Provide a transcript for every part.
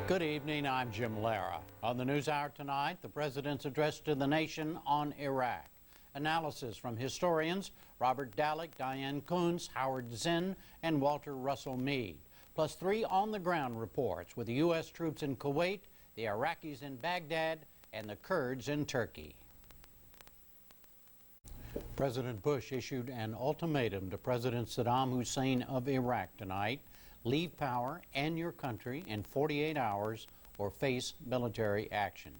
Good evening, I'm Jim Lehrer. On the NewsHour tonight, the President's address to the nation on Iraq. Analysis from historians Robert Dallek, Diane, Kunz, Howard Zinn, and Walter Russell Mead. Plus 3 on-the-ground reports with the U.S. troops in Kuwait, the Iraqis in Baghdad, and the Kurds in Turkey. President Bush issued an ultimatum to President Saddam Hussein of Iraq tonight. Leave power and your country in 48 hours or face military action.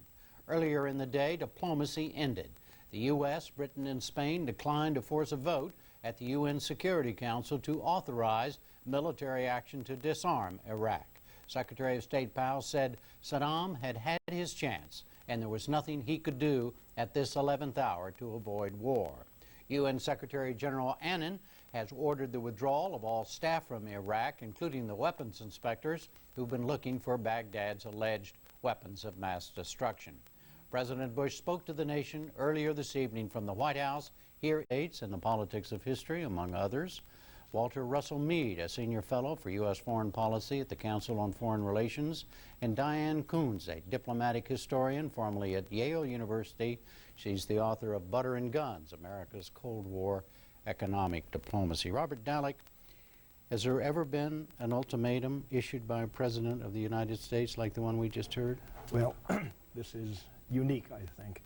Earlier in the day, diplomacy ended. The U.S., Britain, and Spain declined to force a vote at the UN Security Council to authorize military action to disarm Iraq. Secretary of State Powell said Saddam had had his chance and there was nothing he could do at this 11th hour to avoid war. UN Secretary General Annan has ordered the withdrawal of all staff from Iraq, including the weapons inspectors who've been looking for Baghdad's alleged weapons of mass destruction. President Bush spoke to the nation earlier this evening from the White House. Here dates in the politics of history, among others. Walter Russell Mead, a senior fellow for U.S. foreign policy at the Council on Foreign Relations, and Diane Kunz, a diplomatic historian formerly at Yale University. She's the author of Butter and Guns, America's Cold War Economic Diplomacy. Robert Dallek, has there ever been an ultimatum issued by a President of the United States like the one we just heard? Well, this is unique, I think.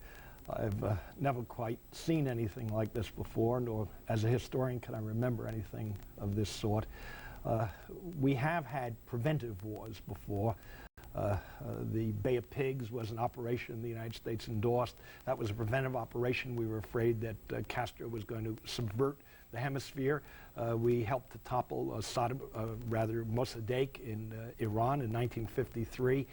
I've never quite seen anything like this before, nor as a historian can I remember anything of this sort. We have had preventive wars before. The Bay of Pigs was an operation the United States endorsed. That was a preventive operation. We were afraid that Castro was going to subvert the hemisphere. We helped to topple Mossadegh in Iran in 1953.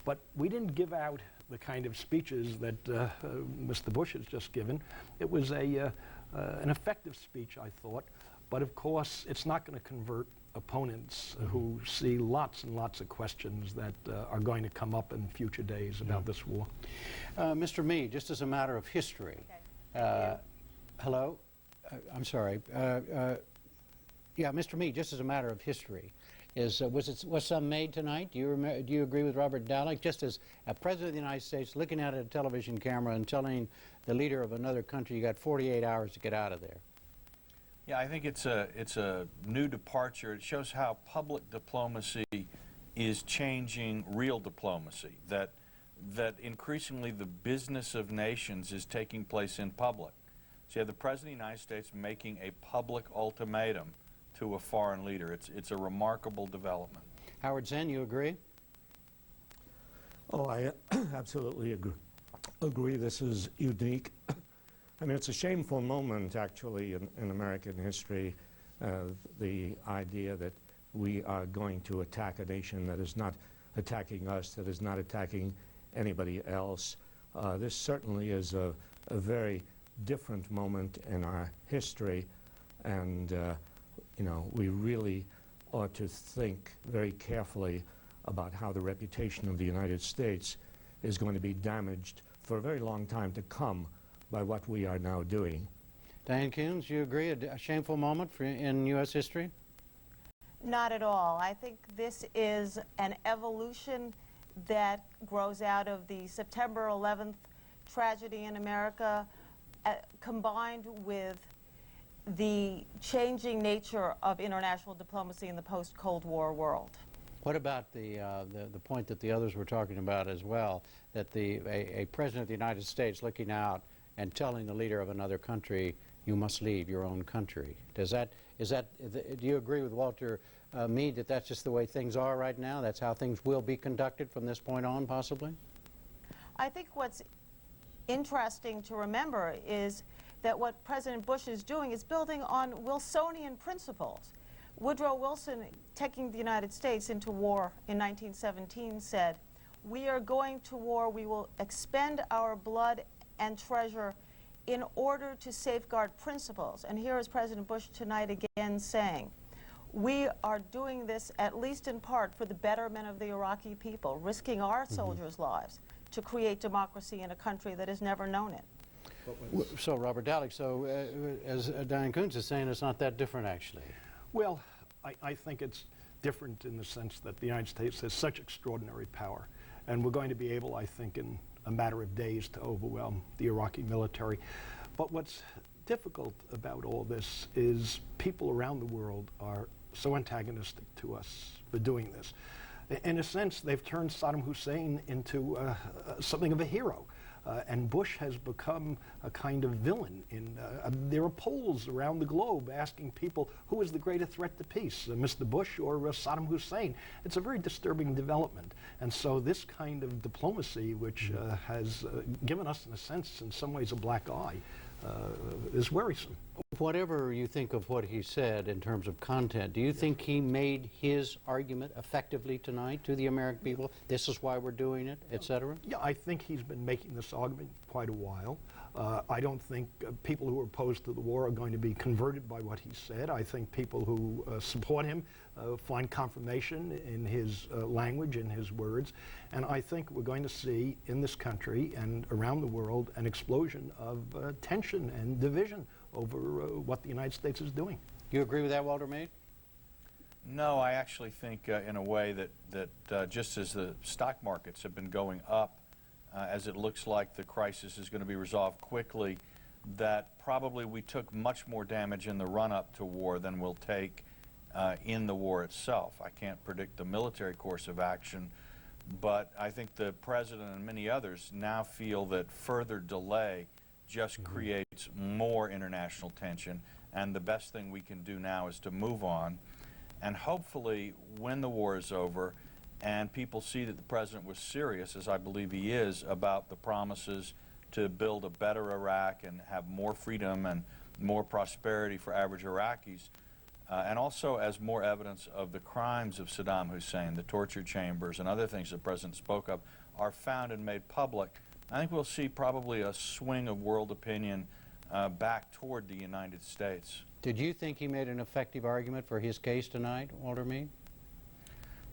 But we didn't give out the kind of speeches that Mr. Bush has just given. It was an effective speech, I thought. But of course, it's not going to convert opponents who see lots and lots of questions that are going to come up in future days about this war. Mr. Mead, just as a matter of history. Okay. Hello? I'm sorry. Yeah, Mr. Mead, just as a matter of history, was some made tonight? Do you agree with Robert Dallek? Just as a President of the United States looking at a television camera and telling the leader of another country, you got 48 hours to get out of there. Yeah, I think it's a new departure. It shows how public diplomacy is changing real diplomacy, that increasingly the business of nations is taking place in public. So you have the President of the United States making a public ultimatum to a foreign leader. It's a remarkable development. Howard Zinn, you agree? Oh, I absolutely agree. This is unique. I mean, it's a shameful moment, actually, in American history, the idea that we are going to attack a nation that is not attacking us, that is not attacking anybody else. This certainly is a very different moment in our history, and you know, we really ought to think very carefully about how the reputation of the United States is going to be damaged for a very long time to come by what we are now doing. Diane Kunz, you agree, a shameful moment in U.S. history? Not at all. I think this is an evolution that grows out of the September 11th tragedy in America, combined with the changing nature of international diplomacy in the post-Cold War world. What about the point that the others were talking about as well, that a President of the United States looking out and telling the leader of another country, you must leave your own country? Do you agree with Walter Mead that that's just the way things are right now? That's how things will be conducted from this point on, possibly? I think what's interesting to remember is that what President Bush is doing is building on Wilsonian principles. Woodrow Wilson, taking the United States into war in 1917, said, "We are going to war, we will expend our blood and treasure in order to safeguard principles." And here is President Bush tonight again saying, we are doing this at least in part for the betterment of the Iraqi people, risking our soldiers' lives to create democracy in a country that has never known it. So, Robert Dallek, as Diane Kunz is saying, it's not that different, actually. Well, I think it's different in the sense that the United States has such extraordinary power. And we're going to be able, I think, in a matter of days to overwhelm the Iraqi military. But what's difficult about all this is people around the world are so antagonistic to us for doing this. In a sense, they've turned Saddam Hussein into something of a hero. And Bush has become a kind of villain. There are polls around the globe asking people who is the greater threat to peace, Mr. Bush or Saddam Hussein. It's a very disturbing development. And so this kind of diplomacy, which has given us, in a sense, in some ways, a black eye, is worrisome. Whatever you think of what he said in terms of content, do you think he made his argument effectively tonight to the American people? This is why we're doing it, etc.? Yeah, I think he's been making this argument quite a while. I don't think people who are opposed to the war are going to be converted by what he said. I think people who support him find confirmation in his language and his words. And I think we're going to see in this country and around the world an explosion of tension and division over what the United States is doing. Do you agree with that, Walter Mead? No, I actually think in a way that just as the stock markets have been going up, as it looks like the crisis is going to be resolved quickly, that probably we took much more damage in the run-up to war than we'll take in the war itself. I can't predict the military course of action, but I think the President and many others now feel that further delay just creates more international tension, and the best thing we can do now is to move on. And hopefully, when the war is over, and people see that the President was serious, as I believe he is, about the promises to build a better Iraq and have more freedom and more prosperity for average Iraqis, and also as more evidence of the crimes of Saddam Hussein, the torture chambers and other things the President spoke of, are found and made public, I think we'll see probably a swing of world opinion back toward the United States. Did you think he made an effective argument for his case tonight, Walter Mead?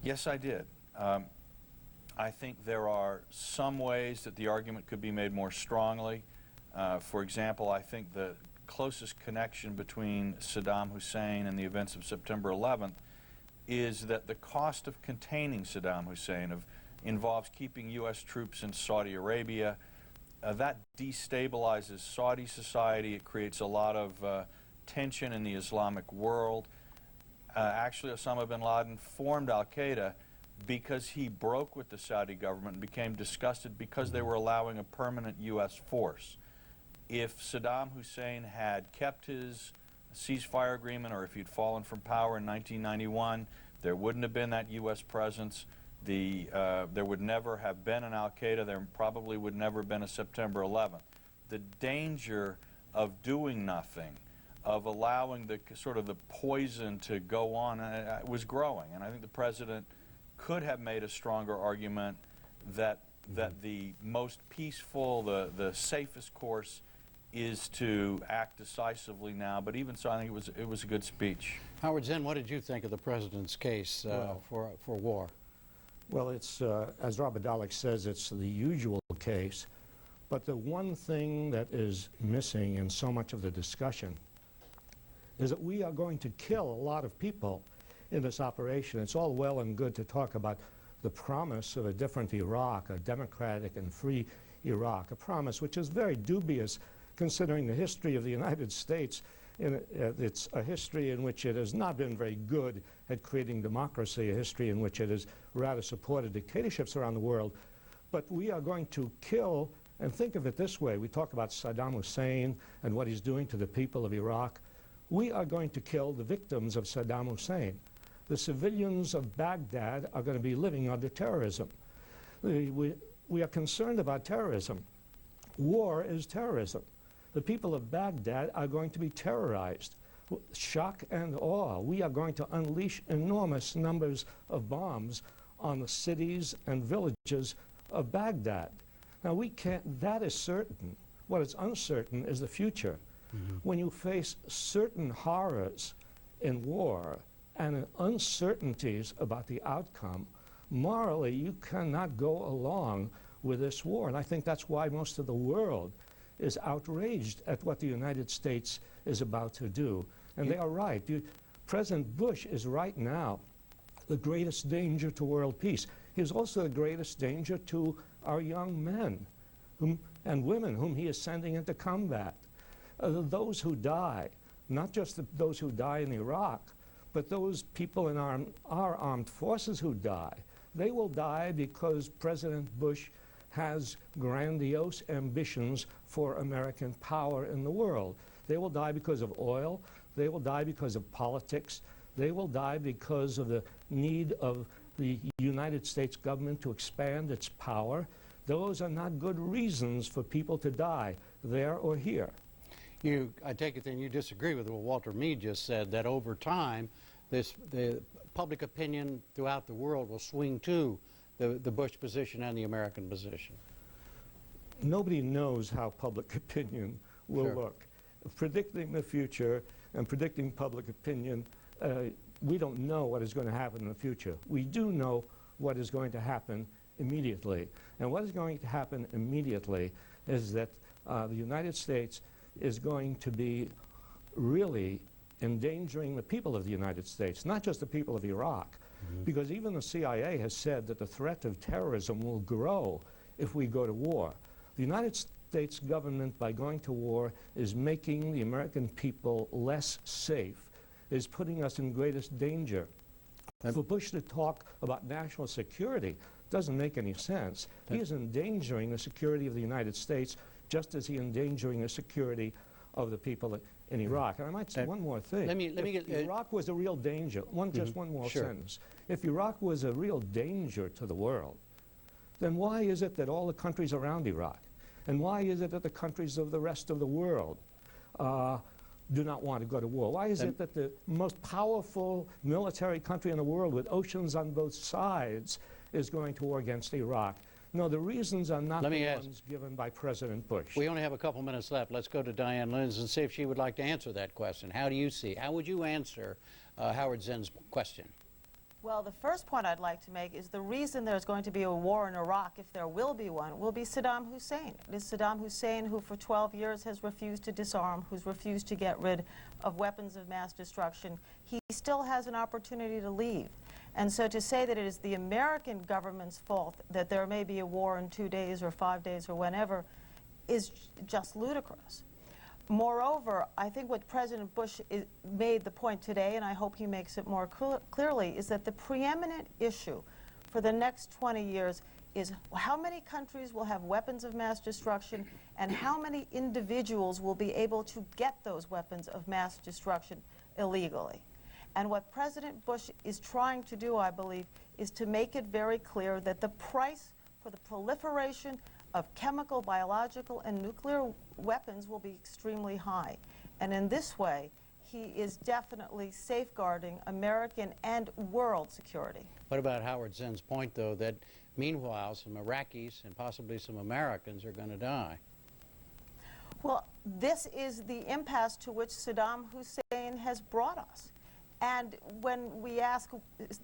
Yes, I did. I think there are some ways that the argument could be made more strongly. For example, I think the closest connection between Saddam Hussein and the events of September 11th is that the cost of containing Saddam Hussein involves keeping U.S. troops in Saudi Arabia. That destabilizes Saudi society. It creates a lot of tension in the Islamic world. Actually, Osama bin Laden formed al-Qaeda because he broke with the Saudi government and became disgusted because they were allowing a permanent U.S. force. If Saddam Hussein had kept his ceasefire agreement, or if he'd fallen from power in 1991, there wouldn't have been that U.S. presence. There would never have been an al-Qaeda. There probably would never have been a September 11th. The danger of doing nothing, of allowing the sort of the poison to go on, was growing. And I think the President could have made a stronger argument that the most peaceful, the safest course is to act decisively now. But even so, I think it was a good speech. Howard Zinn, what did you think of the President's case for war? Well, it's, as Robert Dallek says, it's the usual case. But the one thing that is missing in so much of the discussion is that we are going to kill a lot of people in this operation. It's all well and good to talk about the promise of a different Iraq, a democratic and free Iraq, a promise which is very dubious considering the history of the United States. It's a history in which it has not been very good at creating democracy, a history in which it has rather supported dictatorships around the world. But we are going to kill, and think of it this way, we talk about Saddam Hussein and what he's doing to the people of Iraq. We are going to kill the victims of Saddam Hussein. The civilians of Baghdad are going to be living under terrorism. We are concerned about terrorism. War is terrorism. The people of Baghdad are going to be terrorized. Shock and awe. We are going to unleash enormous numbers of bombs on the cities and villages of Baghdad. Now, we can't, that is certain. What is uncertain is the future. When you face certain horrors in war and uncertainties about the outcome, morally you cannot go along with this war. And I think that's why most of the world is outraged at what the United States is about to do. And they are right. President Bush is right now the greatest danger to world peace. He is also the greatest danger to our young men and women whom he is sending into combat. Those who die, not just those who die in Iraq, but those people in our armed forces who die. They will die because President Bush has grandiose ambitions for American power in the world. They will die because of oil. They will die because of politics. They will die because of the need of the United States government to expand its power. Those are not good reasons for people to die, there or here. I take it then you disagree with what Walter Mead just said, that over time, the public opinion throughout the world will swing to the Bush position and the American position. Nobody knows how public opinion will look. Predicting the future and predicting public opinion, we don't know what is going to happen in the future. We do know what is going to happen immediately. And what is going to happen immediately is that the United States is going to be really endangering the people of the United States, not just the people of Iraq, because even the CIA has said that the threat of terrorism will grow if we go to war. The United States government, by going to war, is making the American people less safe, is putting us in greatest danger. For Bush to talk about national security doesn't make any sense. He is endangering the security of the United States just as he is endangering the security of the people in Iraq. And I might say one more thing. If Iraq was a real danger, just one more sentence. If Iraq was a real danger to the world, then why is it that all the countries around Iraq, and why is it that the countries of the rest of the world do not want to go to war? Why is it that the most powerful military country in the world with oceans on both sides is going to war against Iraq? No, the reasons are not the ones given by President Bush. We only have a couple minutes left. Let's go to Diane Lenz and see if she would like to answer that question. How do you see? How would you answer Howard Zinn's question? Well, the first point I'd like to make is the reason there's going to be a war in Iraq, if there will be one, will be Saddam Hussein. It is Saddam Hussein who for 12 years has refused to disarm, who's refused to get rid of weapons of mass destruction. He still has an opportunity to leave. And so to say that it is the American government's fault that there may be a war in 2 days or 5 days or whenever is just ludicrous. Moreover, I think what President Bush made the point today, and I hope he makes it more clearly, is that the preeminent issue for the next 20 years is how many countries will have weapons of mass destruction and how many individuals will be able to get those weapons of mass destruction illegally. And what President Bush is trying to do, I believe, is to make it very clear that the price for the proliferation of chemical, biological, and nuclear weapons will be extremely high. And in this way, he is definitely safeguarding American and world security. What about Howard Zinn's point, though, that meanwhile some Iraqis and possibly some Americans are going to die? Well, this is the impasse to which Saddam Hussein has brought us. And when we ask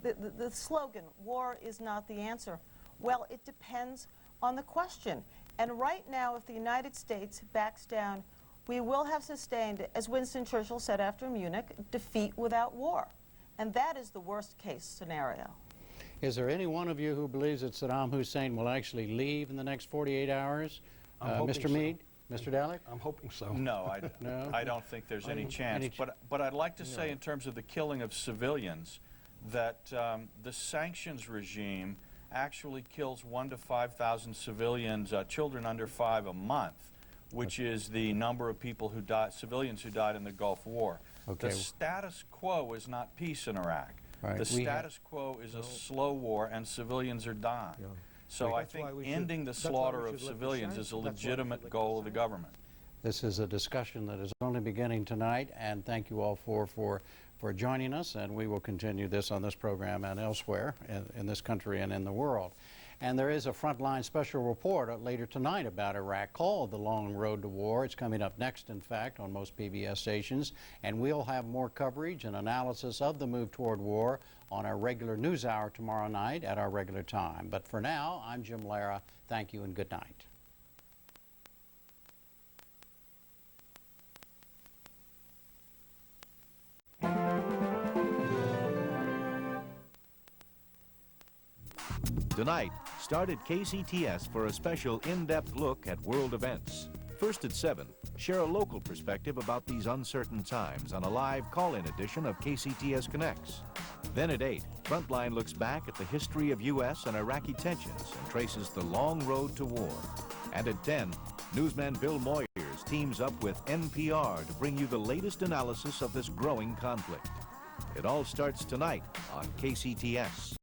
the slogan, war is not the answer, well, it depends on the question. And right now, if the United States backs down, we will have sustained, as Winston Churchill said after Munich, defeat without war. And that is the worst case scenario. Is there any one of you who believes that Saddam Hussein will actually leave in the next 48 hours? Mr. Mead? Mr. Dallek? I'm hoping so. No, I don't think there's any chance. But I'd like to say in terms of the killing of civilians that the sanctions regime actually kills 1,000 to 5,000 civilians, children under 5 a month, which is the number of people who died, civilians who died in the Gulf War. Okay. The status quo is not peace in Iraq. Right. The status quo is a slow war and civilians are dying. Yeah. So I think ending the slaughter of civilians is a legitimate goal of the government. This is a discussion that is only beginning tonight, and thank you all for joining us, and we will continue this on this program and elsewhere in this country and in the world. And there is a Frontline special report later tonight about Iraq called The Long Road to War. It's coming up next, in fact, on most PBS stations, and we'll have more coverage and analysis of the move toward war on our regular NewsHour tomorrow night at our regular time. But for now, I'm Jim Lehrer. Thank you and good night. Tonight, start at KCTS for a special in-depth look at world events. First at 7, share a local perspective about these uncertain times on a live call-in edition of KCTS Connects. Then at 8, Frontline looks back at the history of U.S. and Iraqi tensions and traces the long road to war. And at 10, newsman Bill Moyers teams up with NPR to bring you the latest analysis of this growing conflict. It all starts tonight on KCTS.